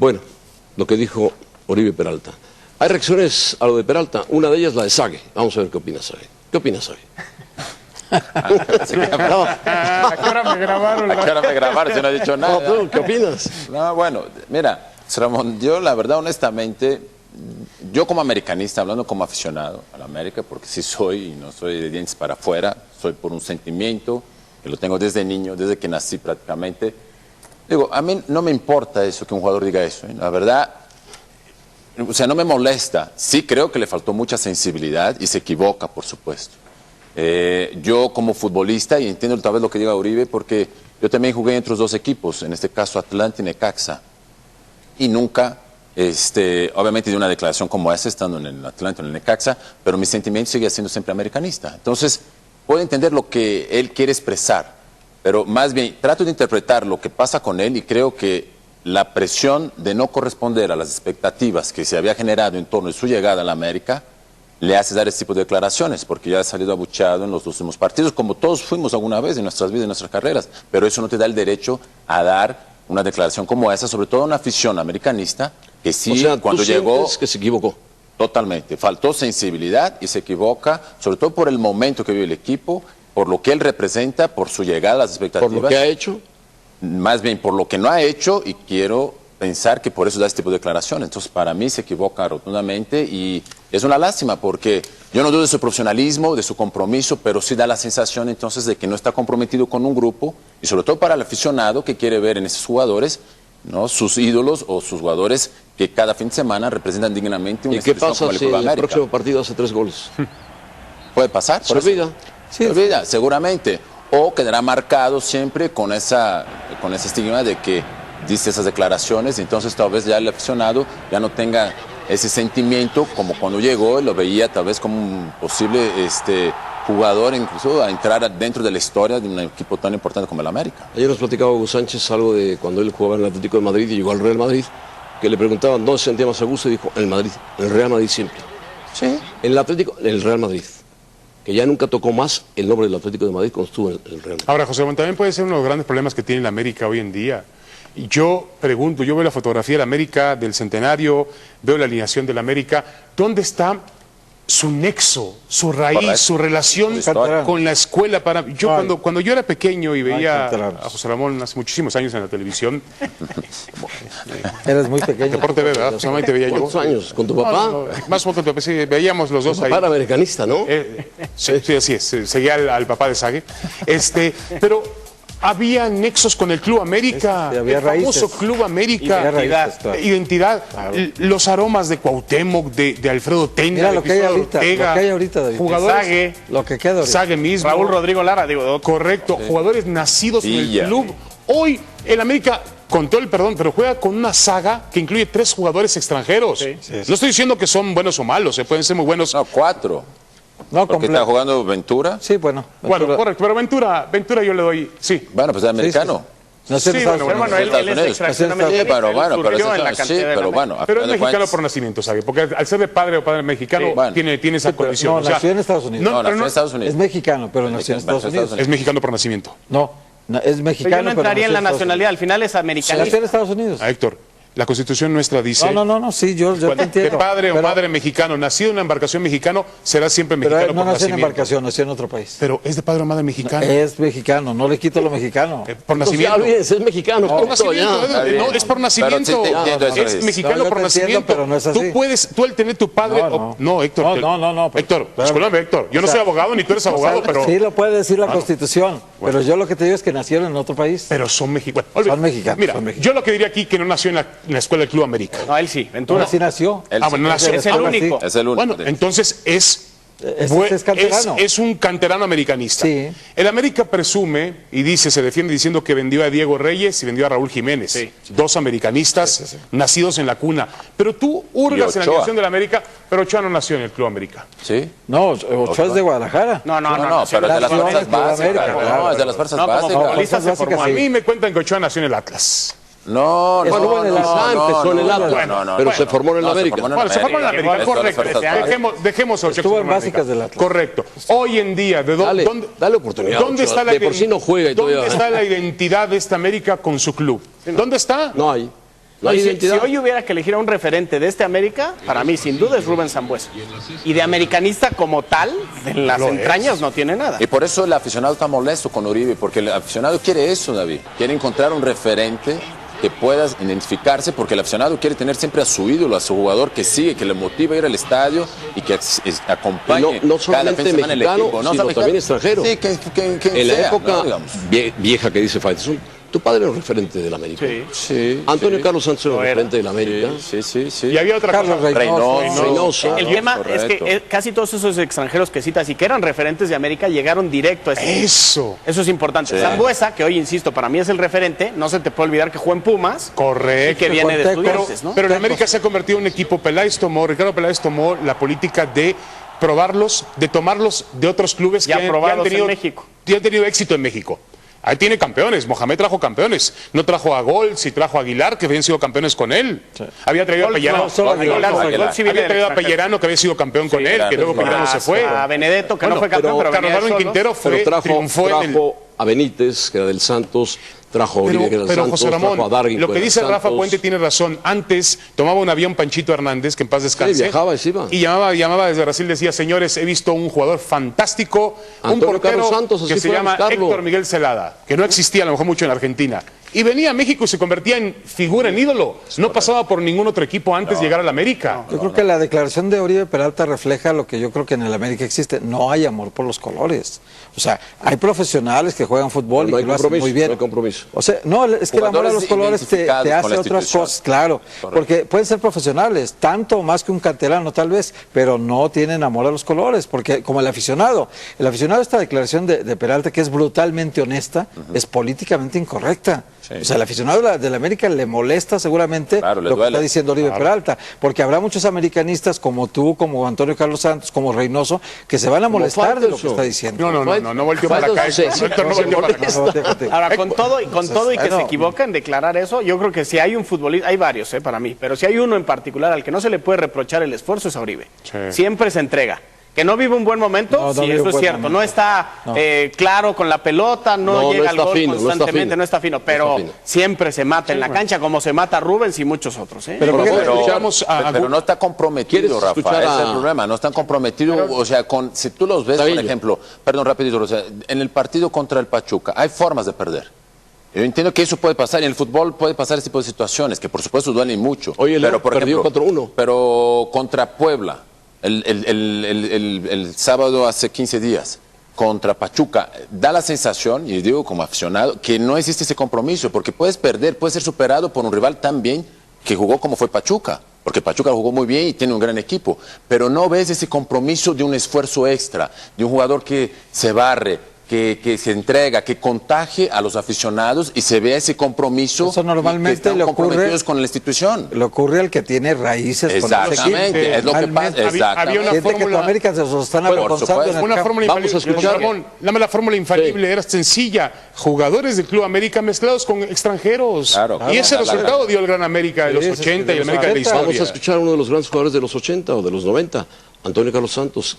Bueno, lo que dijo Oribe Peralta. Hay reacciones a lo de Peralta, una de ellas la de Sague. Vamos a ver qué opina Sague. ¿Qué opina Sague? ¿A qué hora me grabaron? ¿A qué hora me grabaron? Yo no he dicho nada. No, ¿tú qué opinas? No, bueno, mira, Ramón, yo la verdad, honestamente, yo como americanista, hablando como aficionado a la América, porque sí soy, y no soy de dientes para afuera, soy por un sentimiento, que lo tengo desde niño, desde que nací prácticamente. Digo, a mí no me importa eso, que un jugador diga eso, ¿eh? La verdad, o sea, no me molesta. Sí creo que le faltó mucha sensibilidad y se equivoca, por supuesto. Yo como futbolista, y entiendo tal vez lo que diga Uribe, porque yo también jugué entre los dos equipos, en este caso Atlante y Necaxa, y nunca, obviamente de una declaración como esa, estando en el Atlante o en el Necaxa, pero mi sentimiento sigue siendo siempre americanista. Entonces, puedo entender lo que él quiere expresar, pero más bien trato de interpretar lo que pasa con él y creo que la presión de no corresponder a las expectativas que se había generado en torno a su llegada a la América le hace dar este tipo de declaraciones, porque ya ha salido abucheado en los últimos partidos, como todos fuimos alguna vez en nuestras vidas, en nuestras carreras, pero eso no te da el derecho a dar una declaración como esa, sobre todo a una afición americanista, que sí, O sea, cuando ¿tú llegó, sientes que se equivocó? totalmente, faltó sensibilidad y se equivoca, sobre todo por el momento que vive el equipo, por lo que él representa, por su llegada, las expectativas. ¿Por lo que ha hecho? Más bien por lo que no ha hecho, y quiero pensar que por eso da este tipo de declaraciones. Entonces, para mí se equivoca rotundamente y es una lástima porque yo no dudo de su profesionalismo, de su compromiso, pero sí da la sensación entonces de que no está comprometido con un grupo y sobre todo para el aficionado que quiere ver en esos jugadores, ¿no?, sus ídolos o sus jugadores que cada fin de semana representan dignamente una ¿Y qué institución pasa como el si Club en el América. próximo partido hace 3 goles? Puede pasar. ¿Se por eso. olvida? Se olvida, seguramente. O quedará marcado siempre con ese estigma de que dice esas declaraciones, y entonces tal vez ya el aficionado ya no tenga ese sentimiento como cuando llegó y lo veía tal vez como un posible jugador, incluso a entrar dentro de la historia de un equipo tan importante como el América. Ayer nos platicaba Hugo Sánchez algo de cuando él jugaba en el Atlético de Madrid y llegó al Real Madrid, que le preguntaban dónde se sentía más a gusto y dijo, en el Madrid, en el Real Madrid siempre. Sí. En el Atlético, en el Real Madrid. Que ya nunca tocó más el nombre del Atlético de Madrid cuando estuvo en el Real Madrid. Ahora, José Ramón, también puede ser uno de los grandes problemas que tiene la América hoy en día. Y yo pregunto, yo veo la fotografía de la América del centenario, veo la alineación de la América, ¿dónde está su nexo, su raíz, Correcto. su relación con la escuela? Cuando yo era pequeño y veía a José Ramón hace muchísimos años en la televisión, Eres muy pequeño. Deporte B, ¿verdad? José Ramón, te veía yo. ¿Cuántos años? ¿Con tu papá? No, más o menos con tu papá, sí, veíamos los dos Tu ahí. papá era americanista, ¿no? Sí, así es, seguía al papá de Sague. Pero había nexos con el Club América, Sí, había el famoso raíces. Club América, Raíces, claro. identidad, Claro. Los aromas de Cuauhtémoc, de Alfredo Tena, Mira de lo que hay Cristóbal ahorita, Ortega, lo que hay ahorita, David. jugadores, Sague, Lo que queda ahorita. Sague mismo, Raúl Rodrigo Lara, digo, correcto, jugadores nacidos en el Villa. club. Hoy el América, con todo el perdón, pero juega con una saga que incluye 3 jugadores extranjeros. Sí. No estoy diciendo que son buenos o malos, pueden ser muy buenos. No, 4. No, Porque está jugando Ventura. Sí, bueno. Bueno, Ventura. correcto, pero Ventura yo le doy, sí. Bueno, pues es americano. Nació en Sí, Estados bueno, Unidos. Bueno, él Estados es Unidos. extracción Sí, americana. pero bueno, pero surgió eso en la sí, cantera de pero la bueno. a Pero es final de mexicano cuentas- por nacimiento, ¿sabe? Porque al ser de padre o padre mexicano, Sí, bueno. tiene esa pero condición. no, O sea, nació en Estados Unidos. No, pero nació en Estados Unidos. Es mexicano, pero nació en Estados Unidos. es mexicano por nacimiento. No, es mexicano, Pero yo no entraría en la nació Estados nacionalidad, al final es Unidos. americanista. Nació en Estados Unidos. A Héctor, la Constitución nuestra dice... No, sí, yo te cuando entiendo. de padre o pero, madre mexicano, nacido en una embarcación mexicano, será siempre pero mexicano él no por nació en nacimiento. embarcación, nació en otro país. Pero es de padre o madre mexicano. Es mexicano, no le quito lo mexicano. Por nacimiento. Olvídense, es mexicano. Por punto, nacimiento, ya. no, es por nacimiento. Pero sí te entiendo eso, es es. mexicano No, yo por te entiendo, nacimiento. pero no es así. Tú al tener tu padre... No, Héctor. No, pero- Héctor, pero- discúlpame, Héctor. Yo no o sea, soy abogado ni tú eres abogado, O sea, pero... Sí lo puede decir la Constitución, pero yo lo que te digo es que nacieron en otro país. Pero son mexicanos. Son mexicanos, Mira, son mexicanos. yo lo que diría aquí que no nació en la escuela del Club América. No, él sí, Ventura. Así nació. Él Bueno, sí. nació. Es el único. Es el único. Bueno, entonces es canterano. es un canterano americanista. Sí. El América presume y se defiende diciendo que vendió a Diego Reyes y vendió a Raúl Jiménez. Sí. 2 americanistas nacidos en la cuna. Pero tú hurgas Y en la Ochoa. dirección del América, pero Ochoa no nació en el Club América. Sí. No, Ochoa es de Guadalajara. No, No, pero es de las Nació en fuerzas el Club América, básicas. claro. No, es de las fuerzas No, como básicas. futbolista se Fuerzas formó básicas, A sí. mí me cuentan que Ochoa nació en el Atlas. No, Bueno, no, en el no, Atlas, no, empezó en el no, Atlas, no, pero no, se formó en el no, se América. formó en Bueno, se formó en el América, Es de las correcto. fuerzas básicas. Dejemos a Ochoa. Estuvo que se en formó básicas del Atlas. Correcto. Hoy en día, Dale oportunidad, ¿Dónde Ochoa. está la De por sí no juega y ¿Dónde todavía- está la identidad de esta América con su club? ¿Dónde está? No hay. No hay si identidad. hoy hubiera que elegir a un referente de este América, para mí sin duda es Rubén Sambueza. Y de americanista como tal, en las entrañas no tiene nada. Y por eso el aficionado está molesto con Uribe, porque el aficionado quiere eso, David. Quiere encontrar un referente que pueda identificarse, porque el aficionado quiere tener siempre a su ídolo, a su jugador que sigue, que le motiva a ir al estadio y que acompañe No solamente cada fin de semana el mexicano, equipo. sino también extranjero. Sí, que En la sea, época ¿no? Digamos. vieja que dice Faitelson, tu padre era un referente del América. Sí, Antonio sí. Carlos Santos era un referente del América. Sí. Y había otra Carlos cosa. Reynoso. El tema es que casi todos esos extranjeros que citas y que eran referentes de América llegaron directo a ese. Eso. Eso es importante. Sambueza, que hoy, insisto, para mí es el referente, no se te puede olvidar que jugó en Pumas. Correcto. Y que viene de Pero- Estudiantes, ¿no? Pero en América se ha convertido en un equipo. Ricardo Peláez tomó la política de probarlos, de tomarlos de otros clubes Ya que han probados tenido, en México. que han tenido éxito en México. Ahí tiene campeones. Mohamed trajo campeones. No trajo a Gol, sí trajo a Aguilar, que habían sido campeones con él. Había traído a Gol, Pellerano. no, solo Aguilar, Gol sí viene Había del traído a extranjero. Pellerano, que había sido campeón con él, que luego Pellerano se fue. A Benedetto, que Bueno, no fue campeón, pero Carlos venía Darwin solo. Quintero Pero triunfó en el... trajo a Benítez, que era del Santos, trajo a Uribe, que era del Pero Santos, José Ramón, trajo a Darwin, lo que que era dice del Rafa Santos. Puente tiene razón. Antes tomaba un avión Panchito Hernández, que en paz descanse. Sí, viajaba y se iba. Y llamaba desde Brasil, decía, señores, he visto un jugador fantástico, Antonio un portero Carlos Santos, así que se fue a llama buscarlo. Héctor Miguel Celada, que no existía a lo mejor mucho en Argentina. Y venía a México y se convertía en figura, en ídolo. No pasaba por ningún otro equipo antes de llegar a la América. Yo creo que la declaración de Oribe Peralta refleja lo que yo creo que en el América existe. No hay amor por los colores. O sea, hay profesionales que juegan fútbol No y hay que lo hacen compromiso, muy bien. no hay compromiso. O sea, no, es que el amor a los Jugadores colores te identificados con hace la otras institución. cosas, claro. Porque pueden ser profesionales, tanto o más que un canterano tal vez, pero no tienen amor a los colores. Porque como el aficionado, esta declaración de Peralta, que es brutalmente honesta, es políticamente incorrecta. Sí. O sea, el aficionado de la América le molesta seguramente Claro, le lo que duele. está diciendo Oribe Peralta, porque habrá muchos americanistas como tú, como Antonio Carlos Santos, como Reynoso, que se van a molestar de lo que Faitelson. está diciendo. No volteó para acá. Faitelson, Héctor no volteó para acá. Ahora, con todo y que no. se equivoca en declarar eso, yo creo que si hay un futbolista, hay varios para mí, pero si hay uno en particular al que no se le puede reprochar el esfuerzo es a Oribe. Sí. Siempre se entrega. Que no vive un buen momento, No, no sí, vive eso un es buen cierto. momento. No está No. claro con la pelota, no llega al está gol fino, no está constantemente, fino. no está fino, pero está fino. siempre se mata en la cancha como se mata Rubens y muchos otros. Pero ¿por qué Pero- escuchamos Pero no está comprometido, ¿Quieres Rafa, escuchar ese es el a- problema, no están comprometidos, o sea, si tú los ves, por Davillo. ejemplo, perdón, rapidito, o sea, en el partido contra el Pachuca, hay formas de perder. Yo entiendo que eso puede pasar, y en el fútbol puede pasar ese tipo de situaciones, que por supuesto duelen mucho. Oye, León por perdió ejemplo, 4-1. Pero contra Puebla, el sábado hace 15 días, contra Pachuca, da la sensación, y digo como aficionado, que no existe ese compromiso, porque puedes perder, puedes ser superado por un rival tan bien que jugó como fue Pachuca, porque Pachuca jugó muy bien y tiene un gran equipo, pero no ves ese compromiso de un esfuerzo extra, de un jugador que se barre, que se entrega, que contagie a los aficionados y se vea ese compromiso. Eso normalmente y que están le ocurre- comprometidos con la institución. Le ocurre al que tiene raíces con ese equipo. Exactamente, es lo que pasa. Realmente. Exactamente. Una Siente que tu fórmula- América se los están Bueno, por avergonzando en supuesto. el Una campo. fórmula Vamos a infalible. escuchar. Ramón, dame la fórmula infalible, era sencilla. Jugadores del Club América mezclados con extranjeros. Claro, y ese claro, resultado claro. dio el Gran América de los Sí, sí, 80 y de el los América de la 80. historia. Vamos a escuchar a uno de los grandes jugadores de los 80 o de los 90, Antonio Carlos Santos,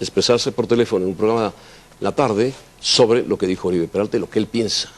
expresarse por teléfono en un programa la tarde sobre lo que dijo Oribe Peralta y lo que él piensa.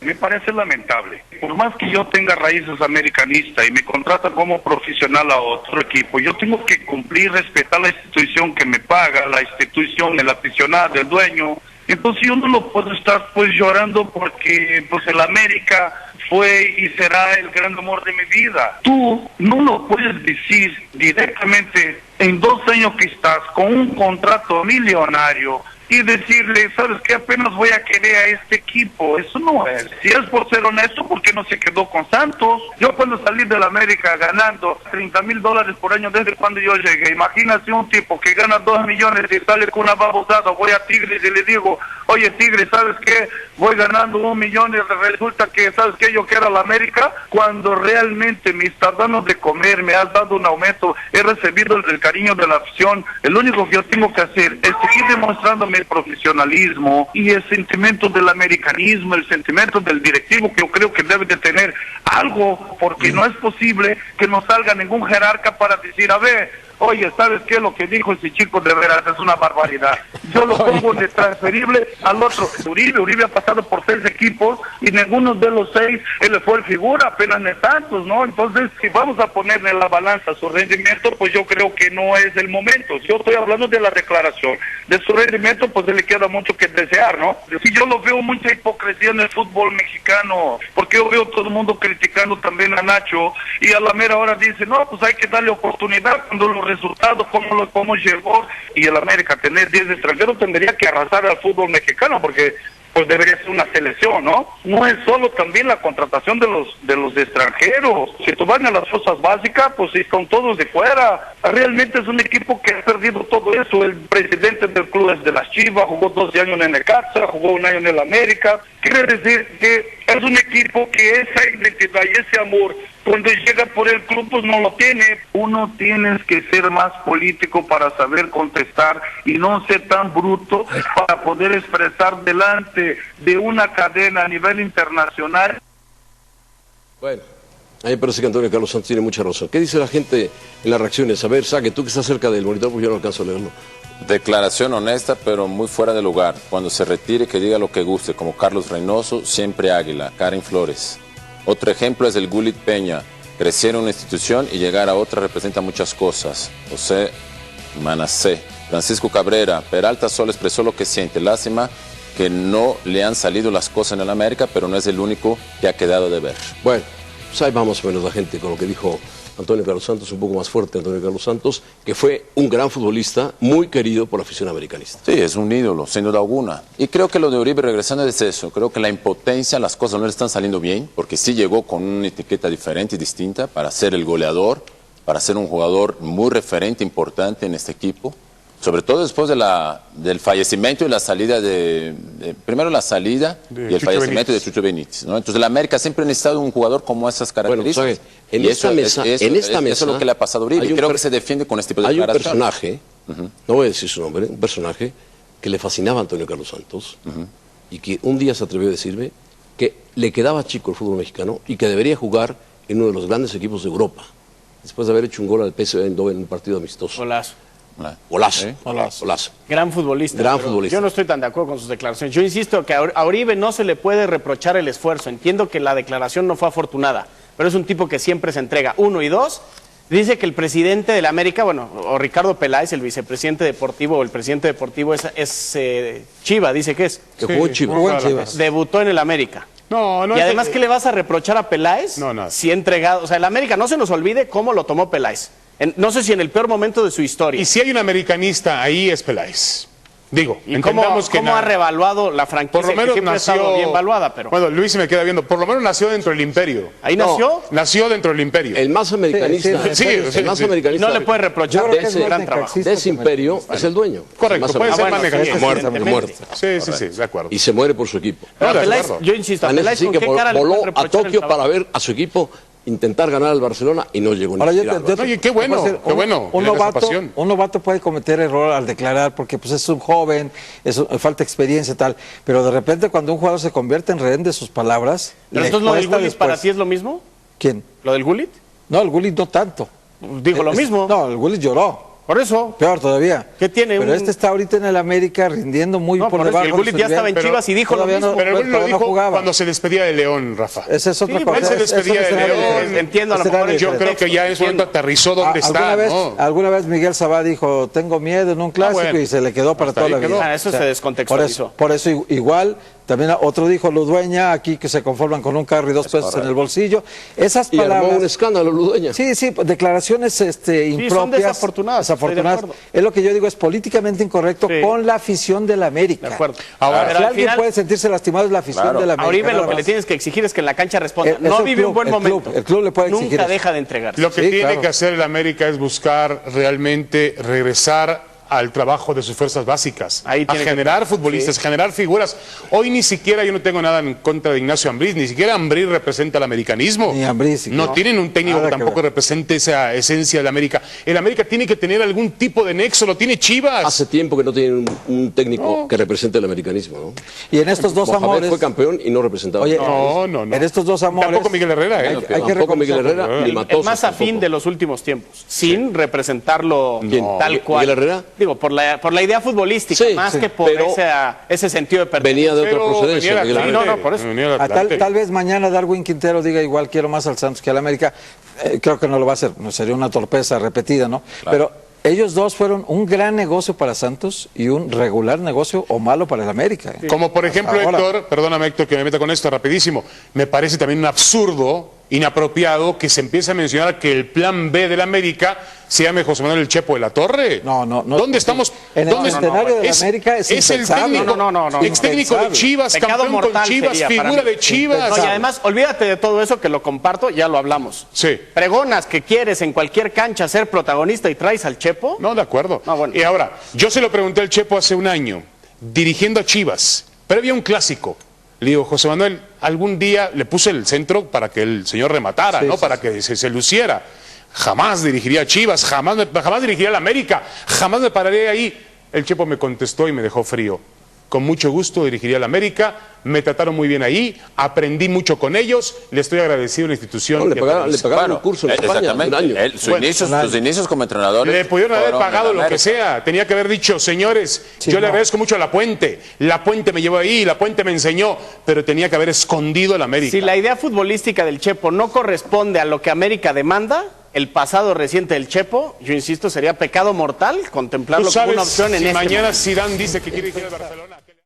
Me parece lamentable. Por más que yo tenga raíces americanistas y me contratan como profesional a otro equipo, yo tengo que cumplir, respetar la institución que me paga, la institución, el aficionado, el dueño. Entonces yo no lo puedo estar pues llorando porque pues el América fue y será el gran amor de mi vida. Tú no lo puedes decir directamente en 2 años que estás con un contrato millonario y decirle, ¿sabes qué? Apenas voy a querer a este equipo. Eso no es. Si es por ser honesto, ¿por qué no se quedó con Santos? Yo cuando salí de la América ganando $30,000 por año desde cuando yo llegué, imagínate un tipo que gana 2 millones y sale con una babosada, voy a Tigres y le digo, oye Tigres, ¿sabes qué? Voy ganando 1 millón y resulta que, ¿sabes qué? Yo quiero a la América, cuando realmente me estás dando de comer, me has dado un aumento, he recibido el cariño de la afición, el único que yo tengo que hacer es seguir demostrándome el profesionalismo y el sentimiento del americanismo, el sentimiento del directivo, que yo creo que debe de tener algo, porque no es posible que no salga ningún jerarca para decir, a ver, oye, ¿sabes qué? Lo que dijo ese chico de veras es una barbaridad. Yo lo pongo de transferible al otro. Uribe ha pasado por 6 equipos y ninguno de los 6 él fue el figura, apenas de tantos, ¿no? Entonces, si vamos a ponerle en la balanza su rendimiento, pues yo creo que no es el momento. Yo estoy hablando de la declaración. De su rendimiento, pues le queda mucho que desear, ¿no? Sí, yo lo veo mucha hipocresía en el fútbol mexicano, porque yo veo todo el mundo criticando también a Nacho, y a la mera hora dice, no, pues hay que darle oportunidad cuando los resultados, cómo llegó, y el América tener 10 extranjeros tendría que arrasar al fútbol mexicano, porque pues debería ser una selección, ¿no? No es solo también la contratación de los extranjeros. Si tú vas a las cosas básicas, pues están todos de fuera. Realmente es un equipo que ha perdido todo eso. El presidente del club es de las Chivas, jugó 12 años en el Necaxa, jugó 1 año en el América. Quiere decir que es un equipo que esa identidad y ese amor, cuando llega por el club, pues no lo tiene. Uno tiene que ser más político para saber contestar y no ser tan bruto para poder expresar delante de una cadena a nivel internacional. Bueno, a mí me parece que Antonio Carlos Santos tiene mucha razón. ¿Qué dice la gente en las reacciones? A ver, Saque, tú que estás cerca del monitor, porque yo no alcanzo a leerlo. Declaración honesta, pero muy fuera de lugar. Cuando se retire, que diga lo que guste, como Carlos Reynoso, siempre Águila, Karen Flores. Otro ejemplo es el Gulit Peña. Crecer en una institución y llegar a otra representa muchas cosas. José Manacé. Francisco Cabrera. Peralta solo expresó lo que siente. Lástima que no le han salido las cosas en el América, pero no es el único que ha quedado de ver. Bueno, pues ahí vamos menos la gente con lo que dijo Antonio Carlos Santos, un poco más fuerte Antonio Carlos Santos, que fue un gran futbolista, muy querido por la afición americanista. Sí, es un ídolo, sin duda alguna. Y creo que lo de Uribe, regresando, es eso. Creo que la impotencia, las cosas no le están saliendo bien, porque sí llegó con una etiqueta diferente y distinta para ser el goleador, para ser un jugador muy referente, importante en este equipo. Sobre todo después del fallecimiento y la salida primero la salida y el fallecimiento de Chucho Benítez, ¿no? Entonces la América siempre ha necesitado un jugador como esas características. Bueno, en esta mesa, eso es lo que le ha pasado a Uribe. Creo que se defiende con este tipo de declaraciones. Hay un personaje, no voy a decir su nombre, un personaje que le fascinaba a Antonio Carlos Santos y que un día se atrevió a decirme que le quedaba chico el fútbol mexicano y que debería jugar en uno de los grandes equipos de Europa, después de haber hecho un gol al PSV Eindhoven en un partido amistoso. Golazo. Golazo. Gran futbolista. Yo no estoy tan de acuerdo con sus declaraciones. Yo insisto que a Uribe no se le puede reprochar el esfuerzo. Entiendo que la declaración no fue afortunada, pero es un tipo que siempre se entrega. 1 y 2, dice que el presidente de la América, o Ricardo Peláez, el vicepresidente deportivo o el presidente deportivo es Chiva, dice que es. Que jugó en Chivas. Debutó en el América. No, y además, ¿qué le vas a reprochar a Peláez? No. Si ha entregado, o sea, el América, no se nos olvide cómo lo tomó Peláez. No sé si en el peor momento de su historia. Y si hay un americanista ahí es Peláez. Digo, ¿y cómo ha revaluado la franquicia? Por lo menos que nació, ha estado bien valuada, pero... Bueno, Luis se me queda viendo, por lo menos nació dentro del imperio. ¿Ahí nació? Nació dentro del imperio. El más americanista. Sí, el más americanista. Y no le puede reprochar ese gran trabajo. De ese imperio es el dueño. Correcto, puede ser más negativo. Muerte. Sí, de acuerdo. Y se muere por su equipo. Yo insisto, a Peláez, ¿con qué cara le voló puede a reprochar Tokio para ver a su equipo intentar ganar al Barcelona y no llegó ni siquiera. Oye, qué bueno. Un novato puede cometer error al declarar porque pues es un joven, falta experiencia y tal, pero de repente cuando un jugador se convierte en rehén de sus palabras... ¿Pero entonces lo del Gullit para ti es lo mismo? ¿Quién? ¿Lo del Gullit? No, el Gullit no tanto. Dijo lo mismo. No, el Gullit lloró. Por eso. Peor todavía. ¿Qué tiene? Pero este está ahorita en el América rindiendo muy por debajo. El Gullit ya estaba en Chivas y dijo lo mismo. Pero el Gullit lo dijo cuando se despedía de León, Rafa. Esa es otra cosa. Él se despedía de León. Entiendo, a lo mejor yo creo que ya en su momento aterrizó donde está. Alguna vez Miguel Sabá dijo, tengo miedo en un clásico y se le quedó para toda la vida. Eso se descontextualizó. Por eso igual... También otro dijo Ludueña, aquí que se conforman con un carro y 2 pesos en el bolsillo. Esas palabras... Y armó un escándalo, Ludueña. Sí, declaraciones impropias. Son desafortunadas. Es lo que yo digo, es políticamente incorrecto con la afición de la América. De acuerdo. Ahora, si alguien puede sentirse lastimado es la afición de la América. A Uribe lo que le tienes que exigir es que en la cancha responda. No vive un buen momento. El club le puede exigir Nunca deja de entregarse. Lo que tiene que hacer el América es buscar realmente regresar al trabajo de sus fuerzas básicas, Ahí a tiene que- generar futbolistas, generar figuras. Hoy ni siquiera, yo no tengo nada en contra de Ignacio Ambriz, ni siquiera Ambriz representa el americanismo. Ni Ambriz, sí, no no. tienen un técnico Nada que que tampoco ver. represente esa esencia del América. El América tiene que tener algún tipo de nexo, lo tiene Chivas. Hace tiempo que no tienen un técnico que represente el americanismo, ¿no? Y en estos dos Mohamed amores... fue campeón y no representaba. Oye, No. En estos dos amores... Tampoco Miguel Herrera, ¿eh? Hay que Tampoco Miguel reconocerlo. Herrera ni El Matosas. más afín tampoco. de los últimos tiempos, sin representarlo ¿Quién? tal cual. ¿Miguel Herrera? Digo, por la idea futbolística, Sí, más sí, que por pero ese sentido de pertenencia. Venía de otra Pero procedencia. venía del Miguel Herrera. Atlante, no, por eso. venía del A Atlante. tal vez mañana Darwin Quintero diga igual quiero más al Santos que al América. Creo que no lo va a hacer, no sería una torpeza repetida, ¿no? Pero ellos dos fueron un gran negocio para Santos y un regular negocio o malo para el América. Como por ejemplo, Ahora. Héctor, perdóname Héctor que me meta con esto rapidísimo, me parece también un absurdo, inapropiado, que se empiece a mencionar que el plan B del América se llame José Manuel El Chepo de la Torre. No. ¿Dónde estamos? En el ¿Dónde escenario del América es el impensable. técnico, No. ex técnico de Impensable. Chivas, Pecado campeón con mortal Chivas, sería para figura mí. de Chivas. No, y además, olvídate de todo eso que lo comparto, ya lo hablamos. Sí. Pregonas que quieres en cualquier cancha ser protagonista y traes al Chepo. No, de acuerdo. No, bueno. Y ahora, yo se lo pregunté al Chepo hace un año, dirigiendo a Chivas, previo a un clásico. Le digo, José Manuel, algún día le puse el centro para que el señor rematara, Sí, ¿no? sí, Para que se luciera. Jamás dirigiría a Chivas, jamás dirigiría a la América, jamás me pararé ahí. El Chepo me contestó y me dejó frío. Con mucho gusto dirigiría a la América, me trataron muy bien ahí, aprendí mucho con ellos, le estoy agradecido a la institución. No, le que pagaron participó. un curso en España hace un exactamente. año. Sus inicios como entrenador. Le pudieron haber pagado lo que sea. Tenía que haber dicho, señores, Sí, yo le no. agradezco mucho a La Puente. La Puente me llevó ahí, La Puente me enseñó, pero tenía que haber escondido el América. Si la idea futbolística del Chepo no corresponde a lo que América demanda, el pasado reciente del Chepo, yo insisto, sería pecado mortal ¿Tú contemplarlo como sabes una opción en si este mañana momento. Zidane dice que quiere ir al Barcelona?